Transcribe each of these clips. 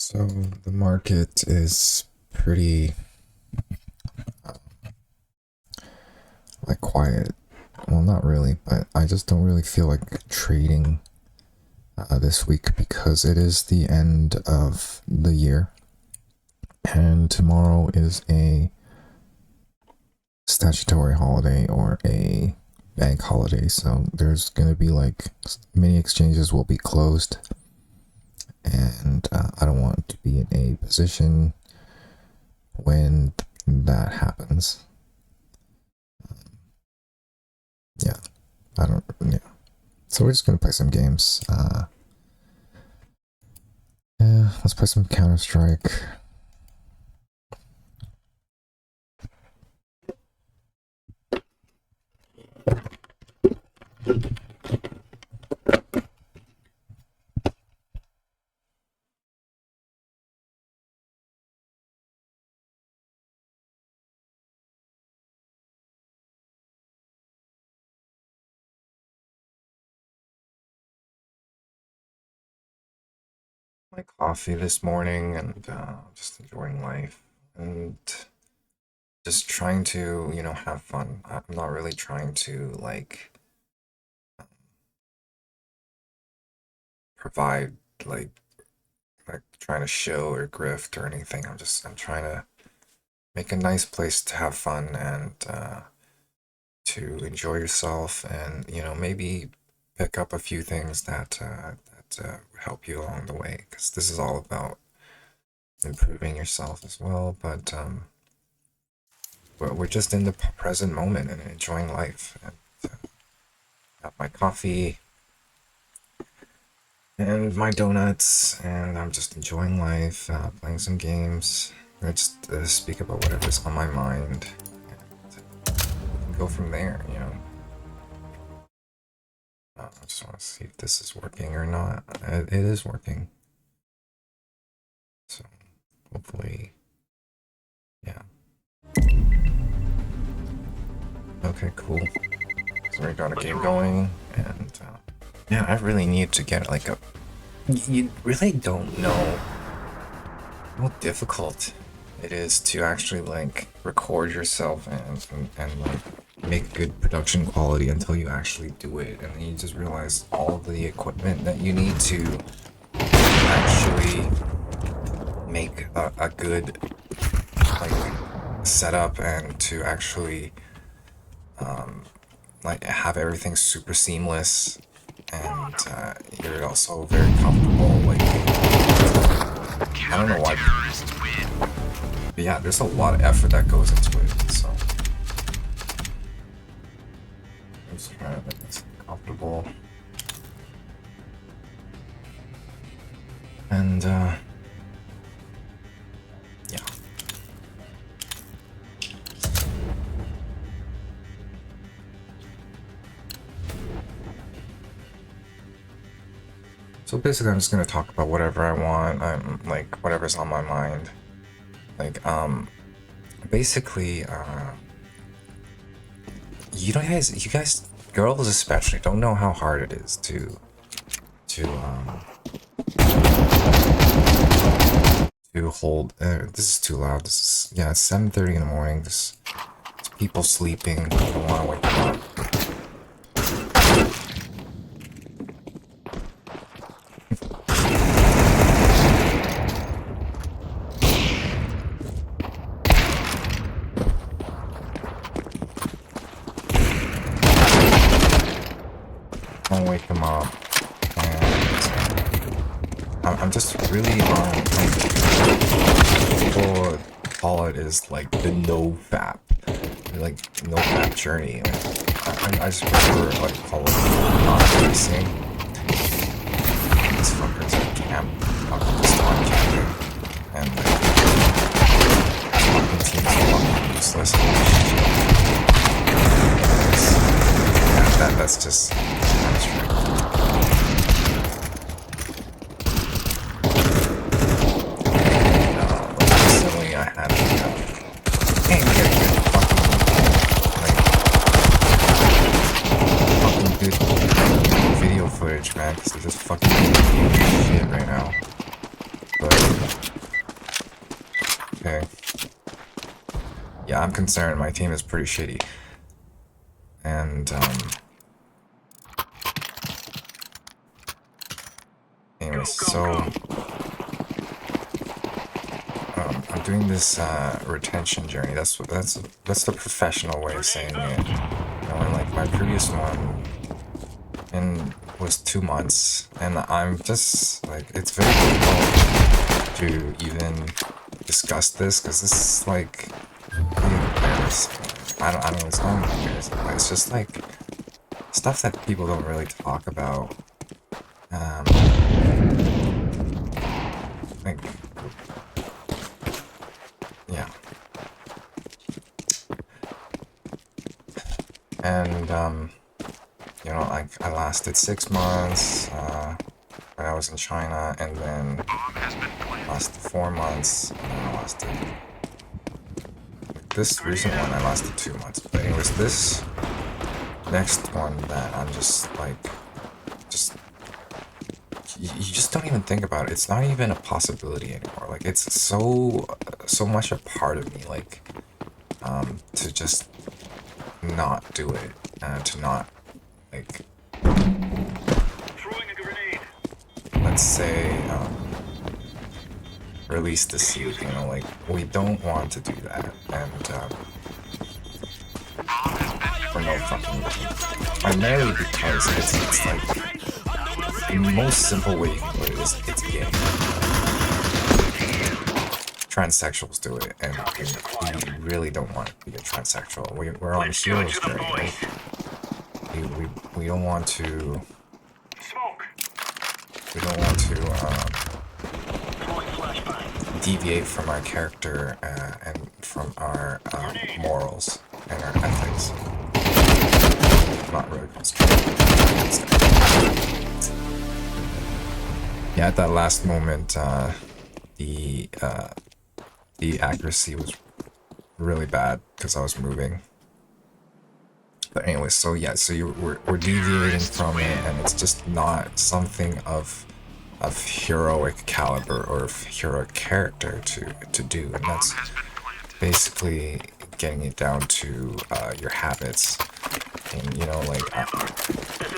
So the market is pretty like quiet. Well, not really, but I just don't really feel like trading this week because it is the end of the year, and tomorrow is a statutory holiday or a bank holiday. So there's gonna be like many exchanges will be closed, and I don't want to be in a position when that happens. Yeah, I don't. Yeah, so we're just gonna play some games. Yeah, let's play some Counter-Strike. My coffee this morning and just enjoying life and just trying to, have fun. I'm not really trying to provide like trying to show or grift or anything. I'm trying to make a nice place to have fun and to enjoy yourself and maybe pick up a few things that help you along the way because this is all about improving yourself as well. But we're just in the present moment and enjoying life. And have my coffee and my donuts, and I'm just enjoying life, playing some games. I just speak about whatever's on my mind, and we can go from there. I just want to see if this is working or not. It is working. So hopefully, yeah. Okay, cool. So we got a game going, and yeah, I really need to get like a. You really don't know how difficult it is to actually record yourself and make good production quality until you actually do it, and then you just realize all of the equipment that you need to actually make a good setup and to actually have everything super seamless, and you're also very comfortable. I don't know why, but yeah, there's a lot of effort that goes into it. So I'm just trying to make this comfortable, and yeah. So basically, I'm just gonna talk about whatever I want. I'm whatever's on my mind. Basically, you guys, girls especially, don't know how hard it is to hold. This is too loud. This is, yeah, it's 7:30 in the morning. There's people sleeping. I don't want to wake them up. Don't wake them up. And I'm just really people call it is the no fap, no fap journey. I just prefer call it not racing. These fuckers at camp, just on camping, and fucking teams are fucking useless. That's just strict. Recently I had can't get good fucking good video footage, man, because they're just fucking shit right now. but okay. Yeah, I'm concerned. My team is pretty shitty. And, anyway, so, I'm doing this, retention journey. That's the professional way of saying it. You know, and like my previous one was 2 months, and I'm just, like, it's very difficult to even discuss this, because this is, like, really embarrassing. I don't know, it's not embarrassing, but it's just, like, stuff that people don't really talk about. Like, yeah. And, you know, like, I lasted 6 months, when I was in China, and then lasted 4 months, and then I lasted, like, this recent one, I lasted 2 months. But anyways, this next one that I'm just, like, you just don't even think about it. It's not even a possibility anymore. Like, it's so much a part of me, like, to just not do it, to not, like, let's say, release the seed, you know, like, we don't want to do that, and, for no fucking reason. Primarily because it's like, the most simple way you can put it is, it's gay. Transsexuals do it, and we really don't want to be a transsexual. We're on a hero's journey, right? We don't want to... We don't want to, deviate from our character, and from our, morals and our ethics. Not really concentrating. Yeah, at that last moment, the accuracy was really bad because I was moving. But anyway, so yeah, so we're deviating from it, and it's just not something of heroic caliber or of heroic character to do, and that's basically getting it down to your habits. And you know, like,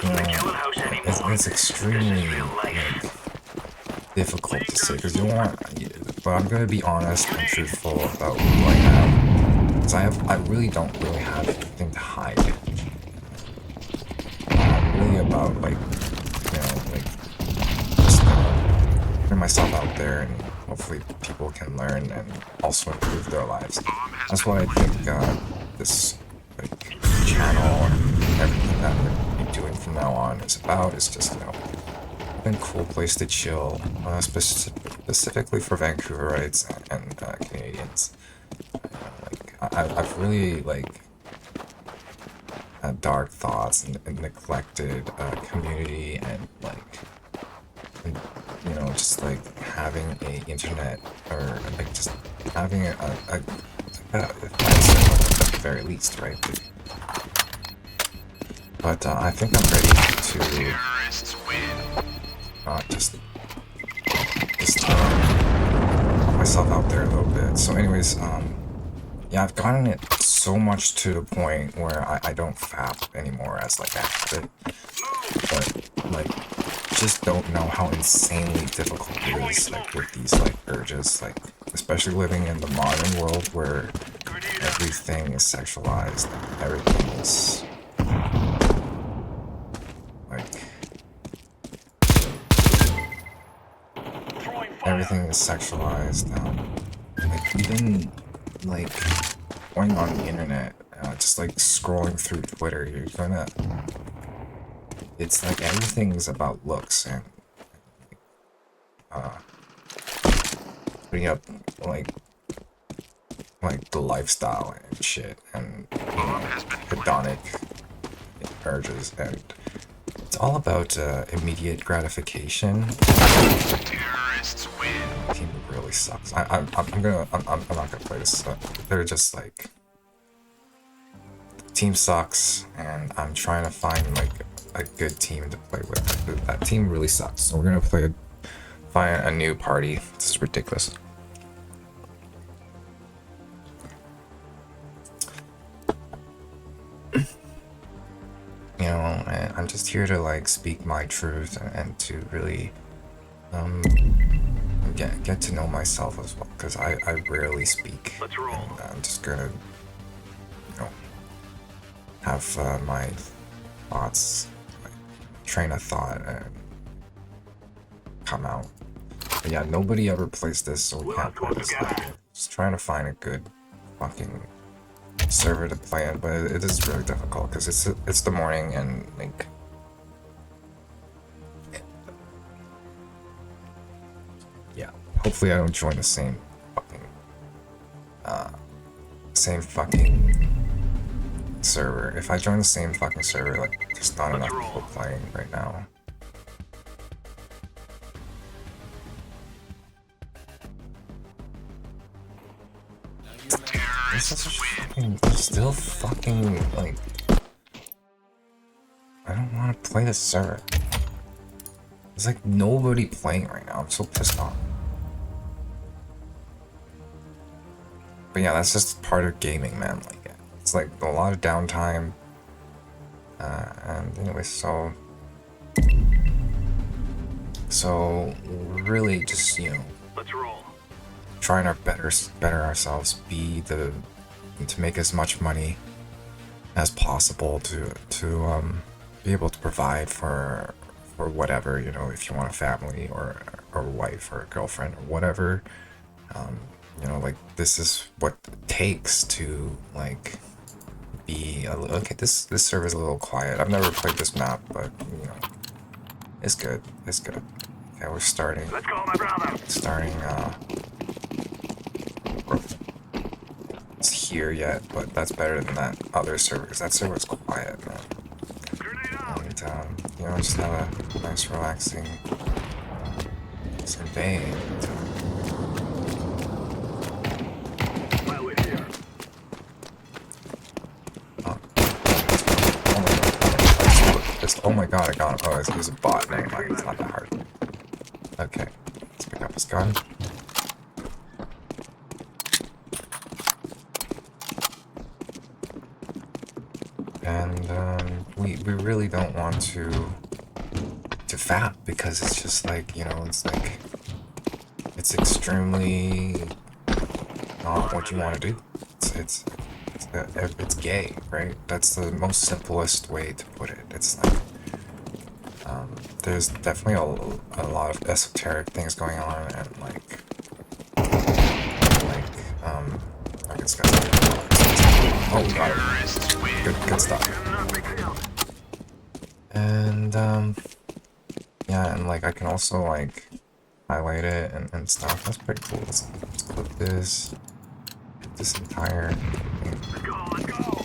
you know, it's extremely, like, difficult to say, because you don't want, but I'm gonna be honest and truthful about who I am, because I really don't really have anything to hide. I'm really about, like, you know, like, just putting myself out there, and hopefully people can learn and also improve their lives. That's what I think this, like, channel and everything that I'm gonna be doing from now on is about. Is just, you know, a cool place to chill, specifically for Vancouverites and Canadians. Like, I've really, like, dark thoughts and neglected community, and, like, and, you know, just, like, having a internet, or, like, just having a at the very least, right? But I think I'm ready to just put myself out there a little bit. So anyways, yeah, I've gotten it so much to the point where I don't fap anymore as, like, a habit, but, like, just don't know how insanely difficult it is, like, with these, like, urges, like, especially living in the modern world where everything is sexualized, everything is, like, everything is sexualized. Like, even, like, going on the internet, just, like, scrolling through Twitter, you're gonna, it's like everything's about looks, and putting up, like the lifestyle and shit, and, you know, hedonic urges, and it's all about immediate gratification. Team really sucks. I'm not gonna play this. They're just, like, team sucks, and I'm trying to find, like, a good team to play with. That team really sucks. So we're gonna play find a new party. This is ridiculous. You know, I'm just here to like speak my truth and to really get to know myself as well, because I rarely speak. Let's roll. And I'm just gonna, you know, have my thoughts, like, train of thought, and come out. But yeah, nobody ever plays this, so we can't play this. Just trying to find a good fucking server to play in, but it is really difficult because it's the morning and like. Yeah, hopefully I don't join the same fucking server. If I join the same fucking server, like, there's not enough people playing right now. This is fucking, still fucking, like, I don't want to play this server. There's like nobody playing right now. I'm so pissed off. But yeah, that's just part of gaming, man. Like, it's like a lot of downtime. And anyway, so really just, you know, Let's roll. trying our better ourselves, to make as much money as possible to be able to provide for whatever, you know, if you want a family or a wife or a girlfriend or whatever, you know, like, this is what it takes to like be okay. This server is a little quiet. I've never played this map, but you know, it's good. Okay, we're starting. Let's go, my brother. It's here yet, but that's better than that other server, because that server was quiet, man. And you know, just have a nice relaxing day. Oh my god, I got him. Oh, he's a bot. Never mind, it's not that hard. Okay, let's pick up his gun. And we really don't want to fap, because it's just like, you know, it's like, it's extremely not what you want to do. It's gay, right? That's the most simplest way to put it. It's like, there's definitely a lot of esoteric things going on, and like it's got, oh, we got it. Good stuff. And yeah, and like I can also like highlight it and stuff. That's pretty cool. Let's click this entire thing. Let's go.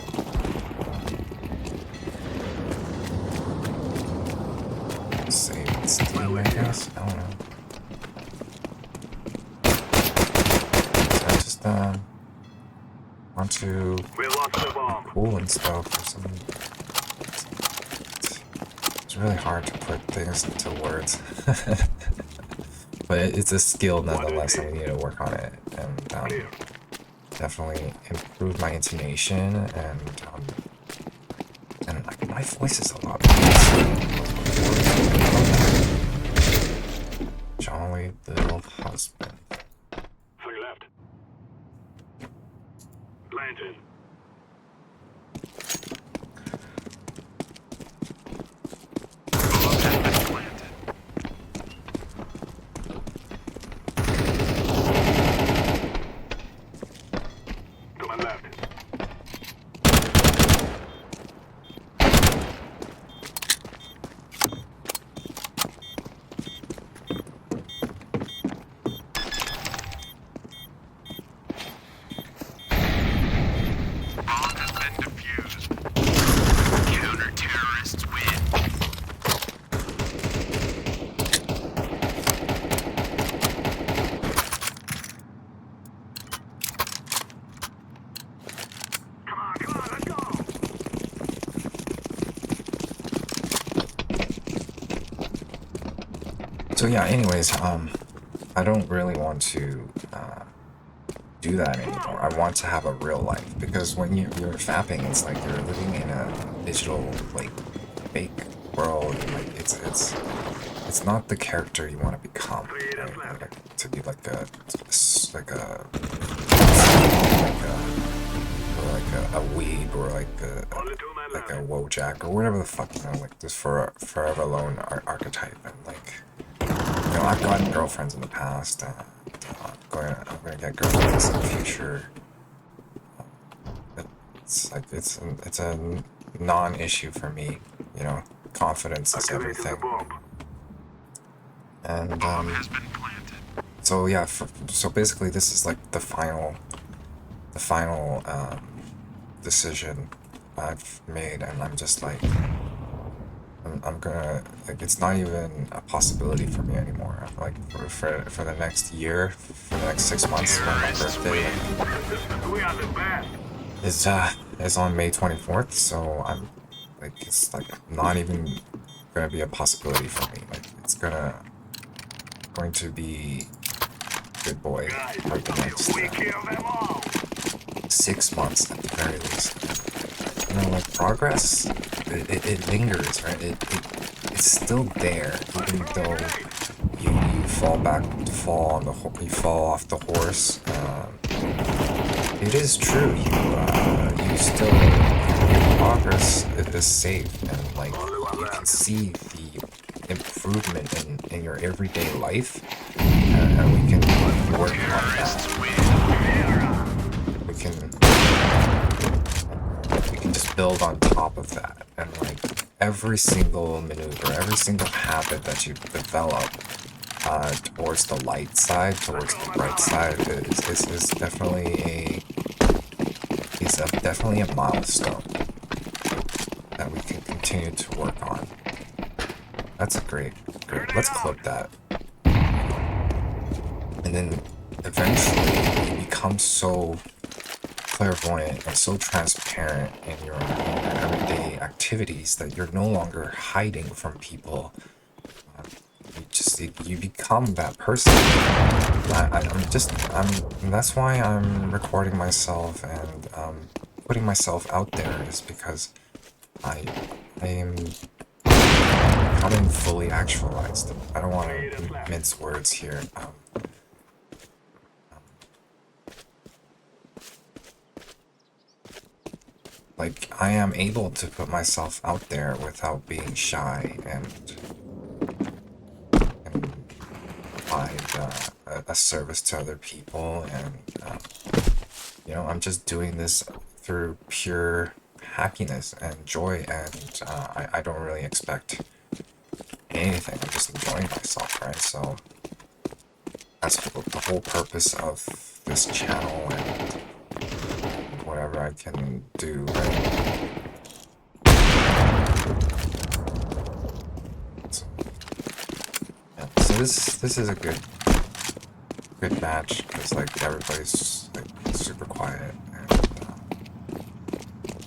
Save its team, I guess. I don't know. So I just want to We lost the bomb. cool and stuff or something. It's really hard to put things into words. But it's a skill nonetheless, and we need to work on it, and definitely improve my intonation, and my voice is a lot better. Jolly little husband. Flag left. Planted. To my left. So yeah, anyways, I don't really want to do that anymore. I want to have a real life, because when you're fapping, it's like you're living in a digital, like, fake world. Like it's not the character you want to become, right? Like, to be like a like a a weeb, or like a Wojak, or whatever the fuck, you know, like this forever alone archetype. And like, you know, I've gotten girlfriends in the past. I'm gonna get girlfriends in the future. It's like it's a non-issue for me. You know, confidence is everything. And so yeah, so basically this is like the final decision I've made, and I'm just like, I'm gonna, like, it's not even a possibility for me anymore. Like, for the next year, for the next 6 months, when my birthday is on May 24th, so I'm like, it's like not even gonna be a possibility for me. Like, it's going to be good boy for the next 6 months at the very least. You know, like, progress, it lingers, right? It's still there, even though you fall off the horse. It is true. You still, progress is safe, and like, you can see the improvement in your everyday life, and we can work on that. We can just build on top of that, and like, every single maneuver, every single habit that you develop towards the light side, towards the bright side, is definitely a milestone that we can continue to work on. That's a great. Let's clip that. And then eventually you become so clairvoyant and so transparent in your everyday activities that you're no longer hiding from people. You become that person. That's why I'm recording myself and putting myself out there, is because I am becoming fully actualized. I don't want to mince words here. Like, I am able to put myself out there without being shy, and provide a service to other people, and you know, I'm just doing this through pure happiness and joy, and I don't really expect anything. I'm just enjoying myself, right? So that's the whole purpose of this channel, and whatever I can do, right? So this is a good match, because like, everybody's like super quiet, and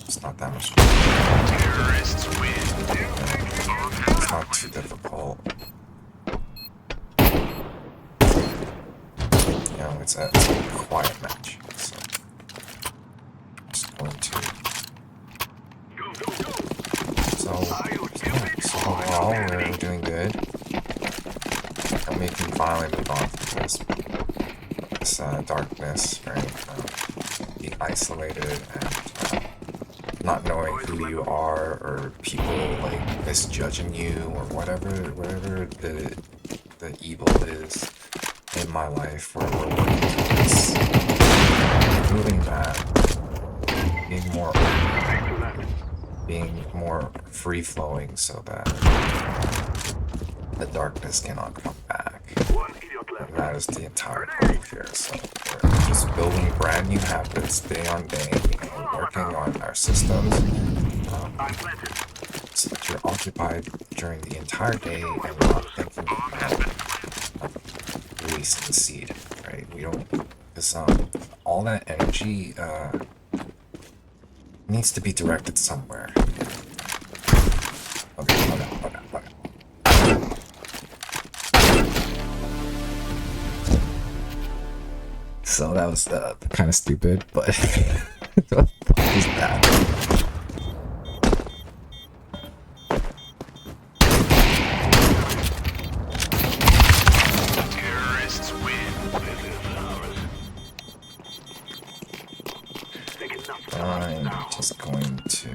it's not that much. Terrorists win. It's not too difficult. You know, it's a quiet match. So just going to. So overall, we're doing good. And we can finally move on from this darkness, right? Being isolated, and not knowing who you are, or people like misjudging you, or whatever the evil is in my life, where we're working towards moving that, being more free flowing, so that the darkness cannot come back. And that is the entire goal here. So we're just building brand new habits day on day, and working on our systems, so that you're occupied during the entire day and not thinking about releasing the seed, right? We don't, because all that energy needs to be directed somewhere. Okay. So that was kind of stupid, but what the fuck is that? Terrorists win. This is ours. They cannot stop us I'm now. just going to.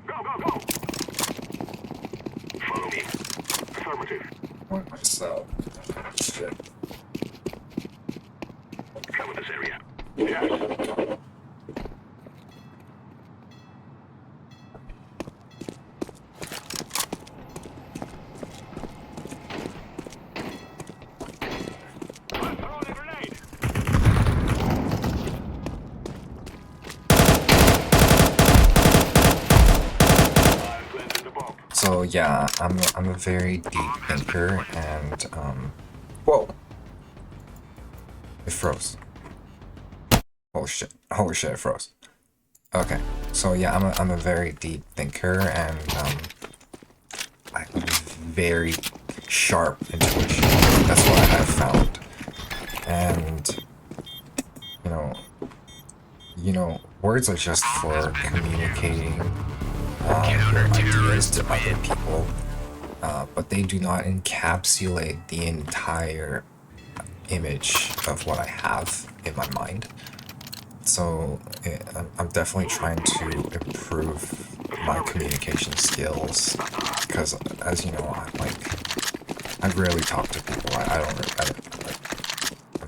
Go, go, go! Follow me. Affirmative. Point myself. Shit. Cover this area. Yes. I'm throwing a grenade. I've planted the bomb. So yeah, I'm a very deep thinker, and whoa, it froze. Holy shit, it froze. Okay, so yeah, I'm a very deep thinker, and I have very sharp intuition. That's what I've found, and you know, words are just for communicating your ideas to other people, but they do not encapsulate the entire image of what I have in my mind. So I'm definitely trying to improve my communication skills, because as you know, I rarely talk to people. I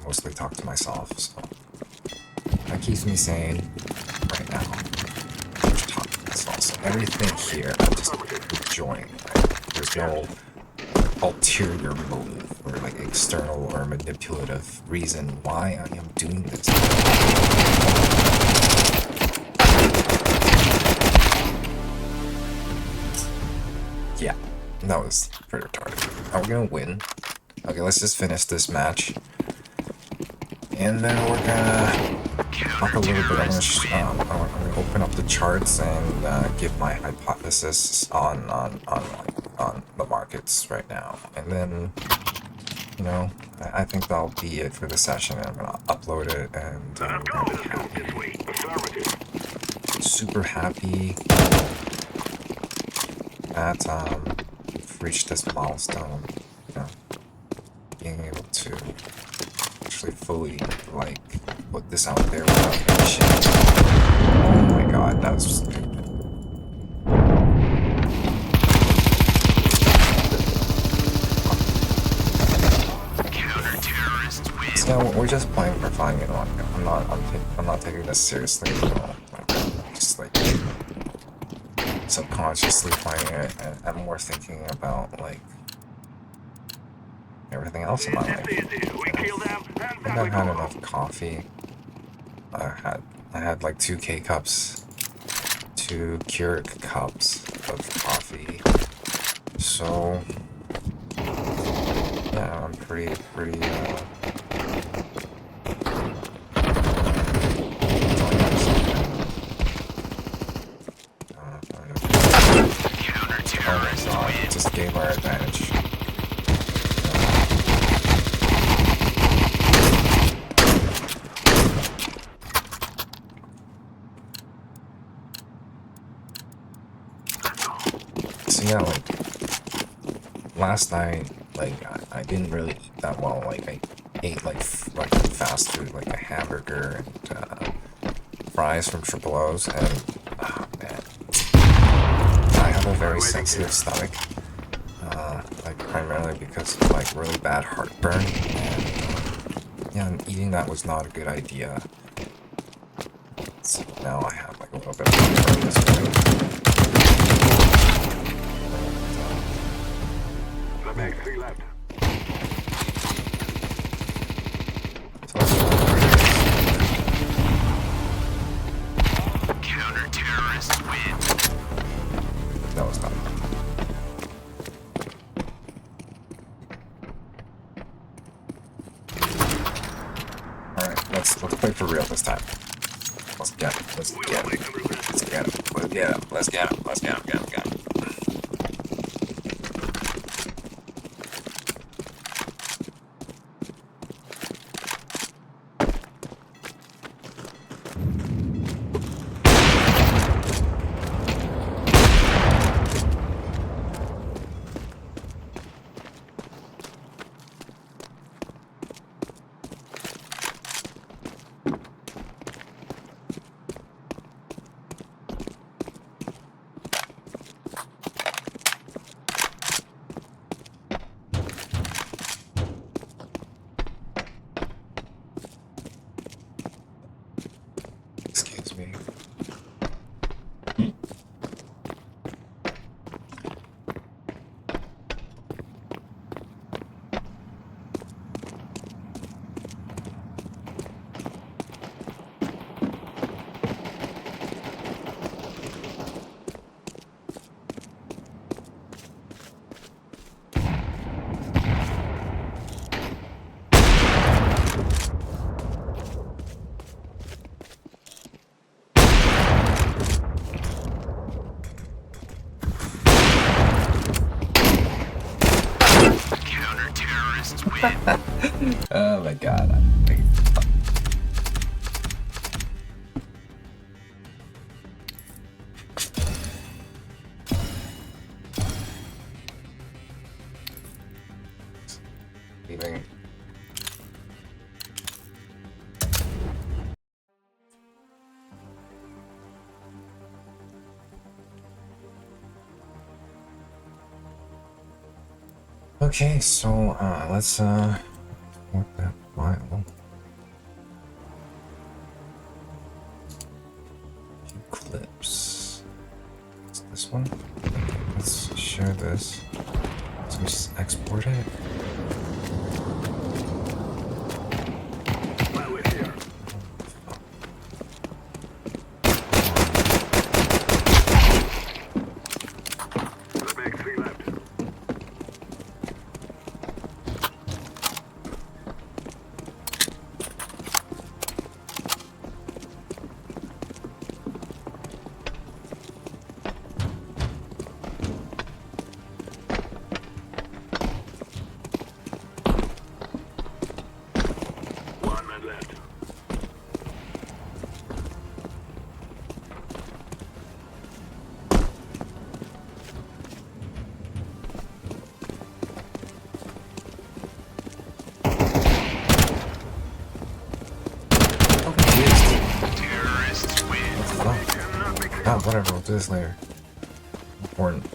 mostly talk to myself, so that keeps me sane right now. Just talking to myself. So everything here I'm just enjoying. Right? There's no ulterior motive or like external or manipulative reason why I am doing this. Yeah, that was pretty retarded. Are we gonna win? Okay, let's just finish this match, and then we're gonna talk a little bit. I'm gonna open up the charts and give my hypothesis on the markets right now, and then I think that'll be it for the session. And I'm gonna upload it, and I'm we're gonna going. be Let's go this way. Affirmative. super happy that we've reached this milestone. Being able to actually fully put this out there without any shit. Oh my god, that was stupid. So we're just playing for fun, you know. I'm not taking this seriously, you know. Just like subconsciously playing it, and I'm more thinking about everything else in my life. We kill them, I and think I've had enough coffee. I had like 2 K-cups, 2 Keurig cups of coffee. So yeah, I'm pretty oh my god, it just gave our advantage. So yeah, last night, I didn't really eat that well. I ate like fast food, like a hamburger and fries from Triple O's, and oh man, I have a very sensitive stomach, primarily because of really bad heartburn, and yeah, and eating that was not a good idea. So now I have a little bit of heartburn this morning. The mag 3 left. Counter-terrorists win. That was not. Alright, let's play for real this time. Let's get it. Let's get it. Let's get it. Let's get it. Let's get it. Let's get it. Get it. Get it. Oh my god. Leaving. Okay, so let's what that file. Clips. What's this one? Let's share this. So we just export it. While we're here, the mag 3 left. One man left. Oh, jeez. Terrorists win. What the fuck? Ah, whatever, we'll do this later. Important.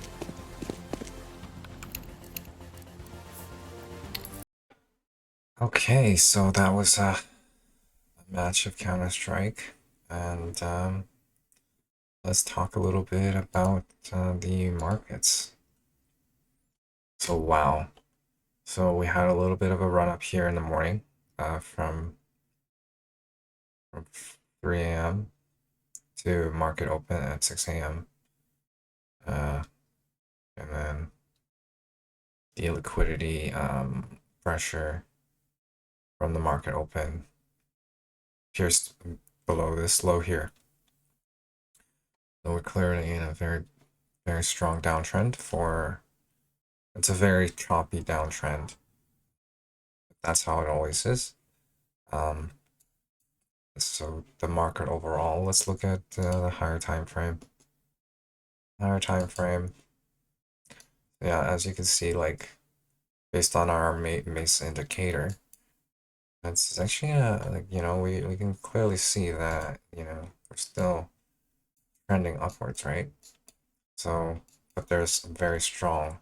Okay, so that was a match of Counter-Strike, and let's talk a little bit about the markets. So wow, so we had a little bit of a run up here in the morning, from 3 a.m. to market open at 6 a.m. And then the liquidity pressure from the market open pierced below this low here. So we're clearly in a very, very strong downtrend for, it's a very choppy downtrend. That's how it always is. So the market overall, let's look at the higher time frame. Higher time frame. Yeah, as you can see, like based on our MACE indicator, that's actually like, you know, we can clearly see that, you know, we're still trending upwards, right? So, but there's a very strong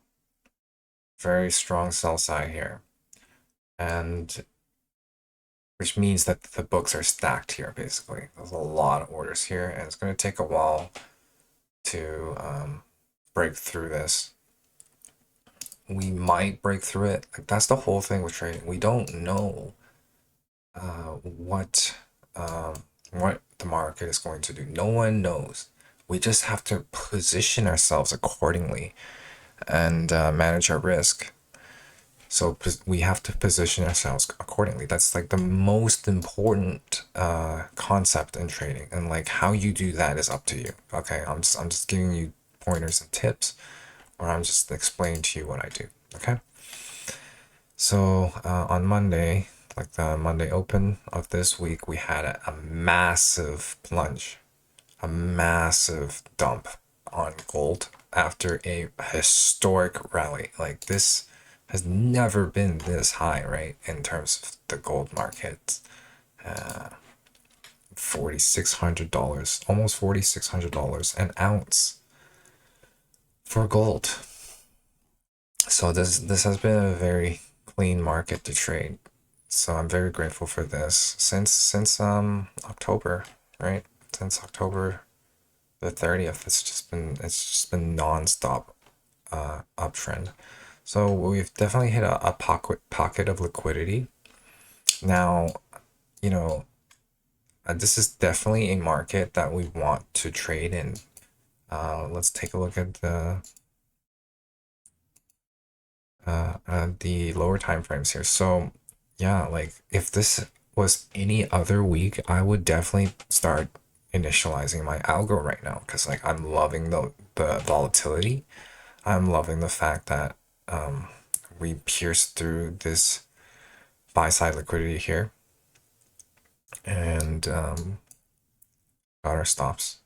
sell side here, and which means that the books are stacked here. Basically, there's a lot of orders here, and it's going to take a while to break through this. We might break through it. Like, that's the whole thing with trading. We don't know what the market is going to do. No one knows. We just have to position ourselves accordingly and manage our risk. So we have to position ourselves accordingly. That's like the most important concept in trading, and like how you do that is up to you. Okay, I'm just giving you pointers and tips, or I'm just explaining to you what I do. Okay. So on Monday, like the Monday open of this week, we had a massive plunge, a massive dump on gold after a historic rally. Like this has never been this high, right? In terms of the gold market, $4,600, almost $4,600 an ounce for gold. So this has been a very clean market to trade. So I'm very grateful for this since October, right? Since October the 30th, it's just been non-stop uptrend. So we've definitely hit a pocket of liquidity. Now, you know, this is definitely a market that we want to trade in. Let's take a look at the lower time frames here. So yeah, like if this was any other week, I would definitely start initializing my algo right now, because like I'm loving the volatility. I'm loving the fact that we pierced through this buy side liquidity here, and got our stops,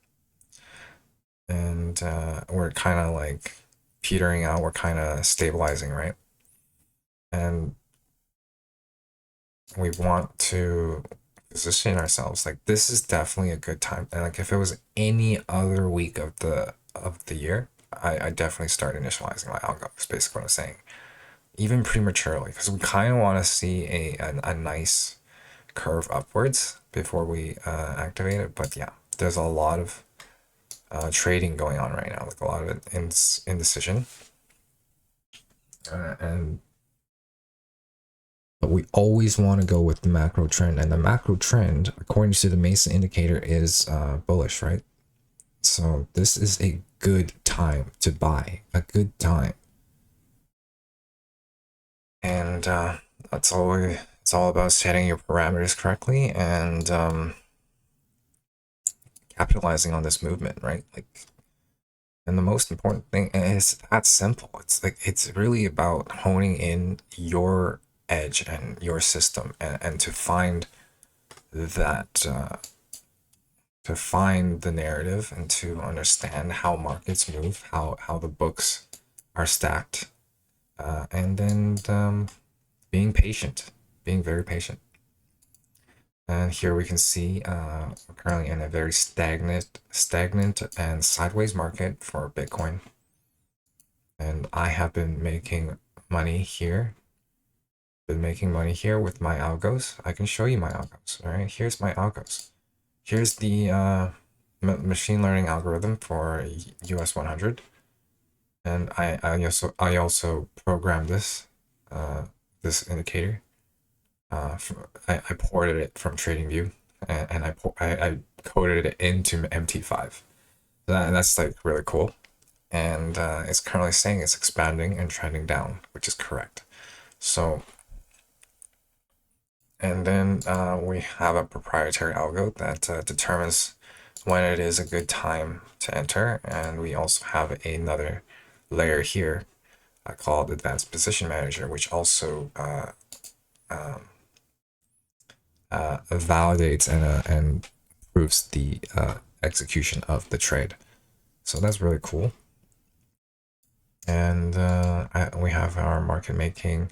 and we're kind of like petering out. We're kind of stabilizing, right? And we want to position ourselves like this is definitely a good time. And like if it was any other week of the year, I definitely start initializing my algo. Is basically what I'm saying. Even prematurely, because we kind of want to see a nice curve upwards before we activate it. But yeah, there's a lot of trading going on right now, like a lot of indecision, and but we always want to go with the macro trend, and the macro trend, according to the Mesa indicator, is bullish, right? So this is a good time to buy, a good time, and that's all. It's all about setting your parameters correctly and capitalizing on this movement, right? Like, and the most important thing is that simple. It's like it's really about honing in your edge and your system, and to find that to find the narrative and to understand how markets move, how the books are stacked, and then being patient, being very patient. And here we can see we're currently in a very stagnant and sideways market for Bitcoin. And I have been making money here. Been making money here with my algos. I can show you my algos. All right, here's my algos. Here's the machine learning algorithm for US 100, and I also programmed this this indicator. I ported it from TradingView, and I coded it into MT5. That's like really cool. And it's currently saying it's expanding and trending down, which is correct. So, and then we have a proprietary algo that determines when it is a good time to enter, and we also have another layer here called Advanced Position Manager, which also validates and proves the execution of the trade. So that's really cool. And we have our market making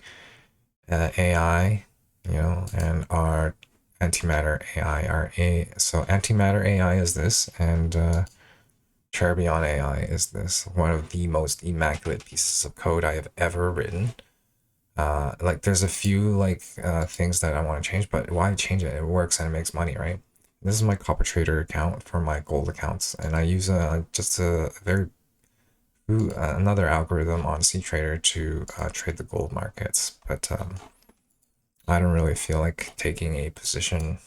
AI, and our antimatter AI. So antimatter AI is this, and Cherubon AI is this. One of the most immaculate pieces of code I have ever written. Like there's a few things that I want to change, but why change it? It works and it makes money, right? This is my copper trader account for my gold accounts, and I use just a very another algorithm on CTrader to trade the gold markets, but I don't really feel like taking a position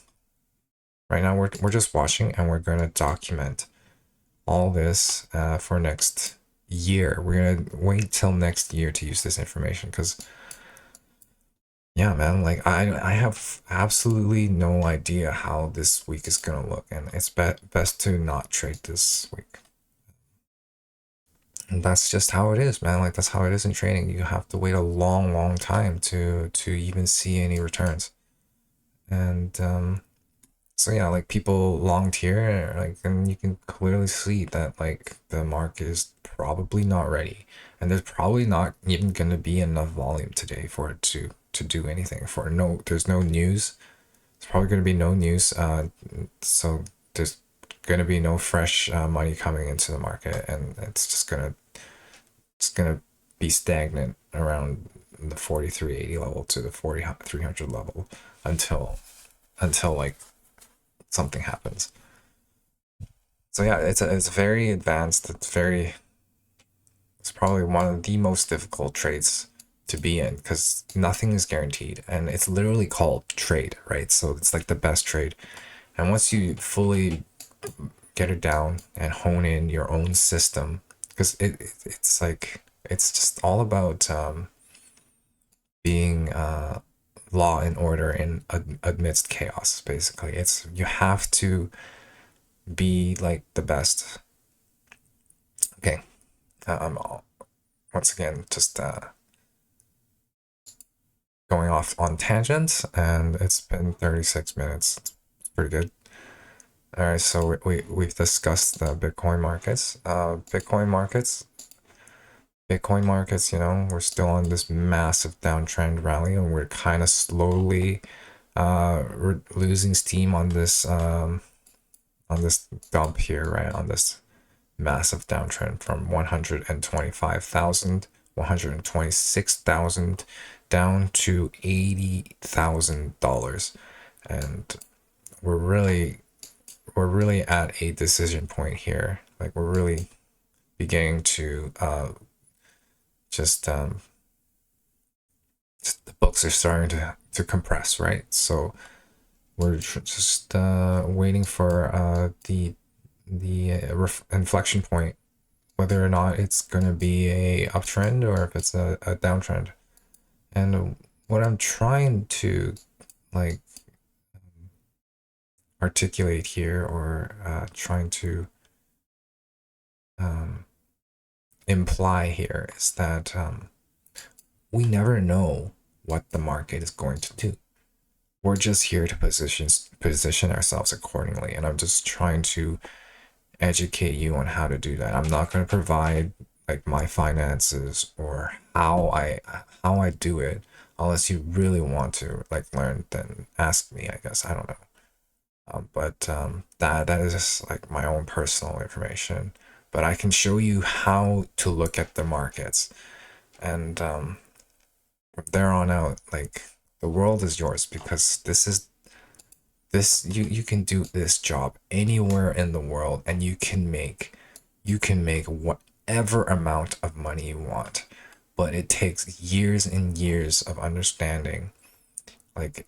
right now. We're just watching, and we're gonna document all this for next year. We're gonna wait till next year to use this information, because yeah, man, like I have absolutely no idea how this week is gonna look, and it's best to not trade this week. And that's just how it is, man. Like that's how it is in trading. You have to wait a long time to even see any returns. And so yeah, like people longed here, like, and you can clearly see that like the market is probably not ready, and there's probably not even gonna be enough volume today for it to do anything. There's no news. There's probably gonna be no news. So there's gonna be no fresh money coming into the market, and it's gonna be stagnant around the 4380 level to the 4300 level until like something happens. So yeah, it's very advanced. It's probably one of the most difficult trades to be in, because nothing is guaranteed, and it's literally called trade, right? So it's like the best trade, and once you fully get it down and hone in your own system, because it's like it's just all about being law and order in amidst chaos. Basically, it's you have to be like the best. Okay, I'm once again just going off on tangents, and it's been 36 minutes. It's pretty good. All right, so we've discussed the Bitcoin markets. Bitcoin markets, you know, we're still on this massive downtrend rally, and we're kind of slowly losing steam on this dump here, right? On this massive downtrend from 125,000, 126,000 down to $80,000, and we're really at a decision point here. Like we're really beginning to just the books are starting to compress, right? So we're just waiting for the inflection point, whether or not it's gonna be a uptrend or if it's a downtrend. And what I'm trying to like articulate here, or trying to imply here, is that we never know what the market is going to do. We're just here to position ourselves accordingly, and I'm just trying to educate you on how to do that. I'm not going to provide like my finances or how I do it, unless you really want to like learn. Then ask me, I guess. I don't know. But that is just like my own personal information. But I can show you how to look at the markets, and from there on out, like the world is yours, because you can do this job anywhere in the world, and you can make whatever amount of money you want. But it takes years and years of understanding. Like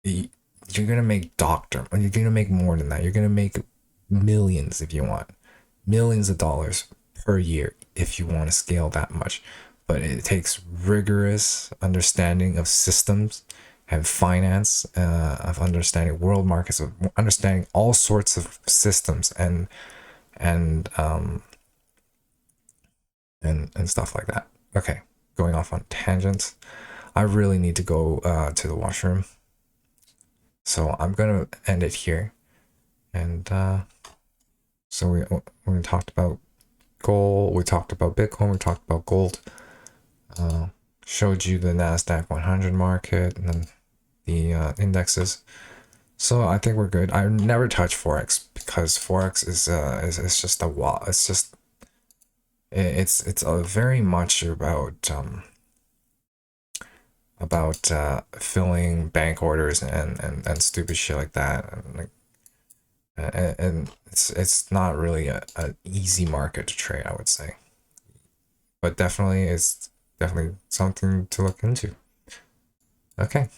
you're gonna make you're gonna make more than that. You're gonna make millions if you want, millions of dollars per year if you want to scale that much. But it takes rigorous understanding of systems and finance, of understanding world markets, of understanding all sorts of systems and and stuff like that. Okay, going off on tangents. I really need to go to the washroom, so I'm gonna end it here. And so we talked about gold, we talked about Bitcoin, we talked about gold. Showed you the Nasdaq 100 market and then the indexes. So I think we're good. I never touch forex because forex is just a wall. It's just it's a very much about filling bank orders and stupid shit like that, and like and it's not really a easy market to trade, I would say. But definitely it's definitely something to look into. Okay.